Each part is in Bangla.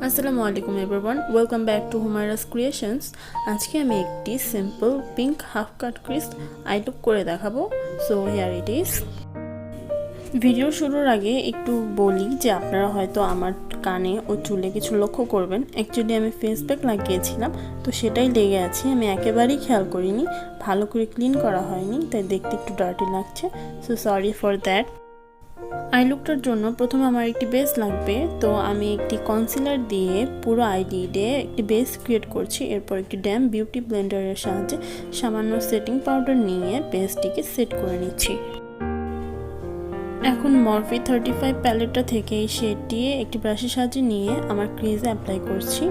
আসসালামু আলাইকুম everyone, welcome back to Humaira's creations. আজকে আমি একটি simple pink half cut crease eye look করে দেখাবো। So here it is. Video শুরুর আগে একটু বলি যে আপনারা হয়তো আমার কানে ও চুলে কিছু লক্ষ্য করবেন। অ্যাকচুয়ালি আমি ফেস প্যাক লাগিয়েছিলাম, তো সেটাই লেগে আছে। আমি একেবারেই খেয়াল করিনি, ভালো করে ক্লিন করা হয়নি, তাই দেখতে একটু ডার্টি লাগছে। So sorry for that. Eye লুকটার জন্য প্রথমে আমার একটি বেস লাগবে, তো আমি একটি কনসিলার দিয়ে পুরো আইলিডে একটি বেস ক্রিয়েট করছি। এরপর একটি ড্যাম বিউটি ব্লেন্ডারের সাহায্যে সামান্য সেটিং পাউডার নিয়ে বেসটিকে সেট করে নিচ্ছি। এখন মরফি 35 প্যালেটটা থেকে এই শেডটি একটি ব্রাশের সাহায্যে নিয়ে আমার ক্রিজে অ্যাপ্লাই করছি।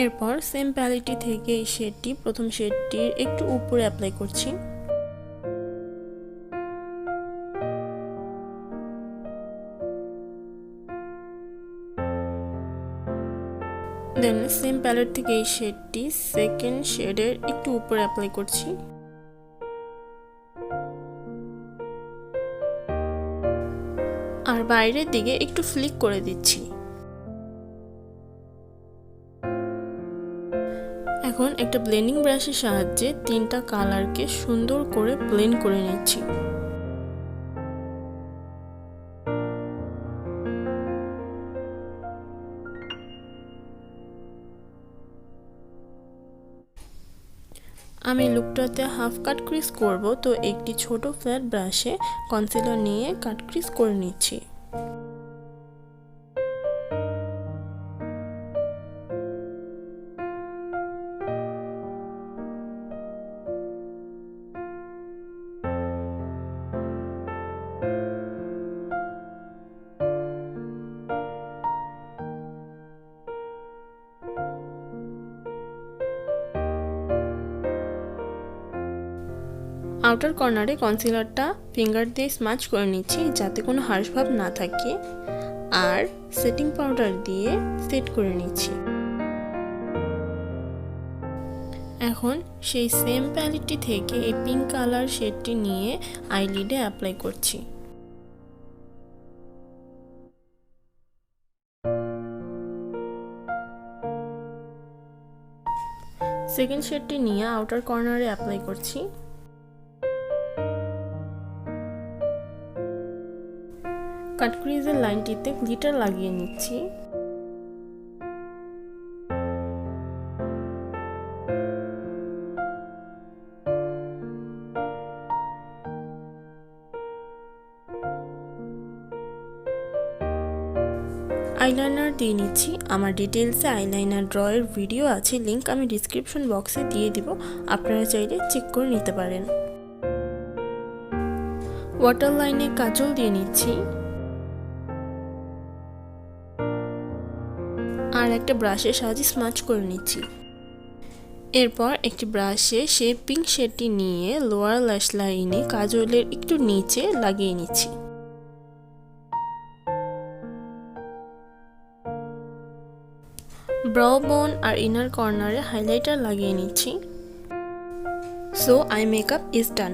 এরপর সেম প্যালেটটি থেকে এই শেডটি প্রথম শেডটির একটু উপরে অ্যাপ্লাই করছি। দেন সেম প্যালেট থেকে এই শেডটি সেকেন্ড শেডের একটু উপরে অ্যাপ্লাই করছি। আর বাইরের দিকে একটু ফ্লিক করে দিচ্ছি। এখন একটা ব্লেন্ডিং ব্রাশের সাহায্যে তিনটা কালারকে সুন্দর করে ব্লেন্ড করে নিচ্ছি। আমি লুকটাতে হাফ কাট ক্রিজ করব, তো একটি ছোট ফ্ল্যাট ব্রাশে কনসিলার নিয়ে কাট ক্রিজ করে নিচ্ছি। আউটার কর্নারে কনসিলারটা ফিঙ্গার দিয়ে স্মাচ করে নিচ্ছি যাতে কোনো হার্শ ভাব না থাকে, আর সেটিং পাউডার দিয়ে সেট করে নিচ্ছি। এখন সেই সেম প্যালেটটি থেকে এই পিঙ্ক কালার শেডটি নিয়ে আইলিডে অ্যাপ্লাই করছি। সেকেন্ড শেডটি নিয়ে আউটার কর্নারে অ্যাপ্লাই করছি। কাট ক্রিজের লাইনটিতে গ্লিটার লাগিয়ে নিচ্ছি। আইলাইনার দিয়ে নিচ্ছি। আমার ডিটেলসে আইলাইনার ড্রয়ের ভিডিও আছে, লিংক আমি ডিসক্রিপশন বক্সে দিয়ে দিব, আপনারা চাইলে চেক করে নিতে পারেন। ওয়াটার লাইনে কাজল দিয়ে নিচ্ছি, আর একটা ব্রাশের সাহায্যে স্মাচ করে নিচ্ছি। এরপর একটি ব্রাশে সেই পিঙ্ক শেডটি নিয়ে লোয়ার ল্যাশ লাইনে কাজলের একটু নিচে লাগিয়ে নিচ্ছি। ব্রাউ বোন আর ইনার কর্নারে হাইলাইটার লাগিয়ে নিচ্ছি। So eye makeup is done.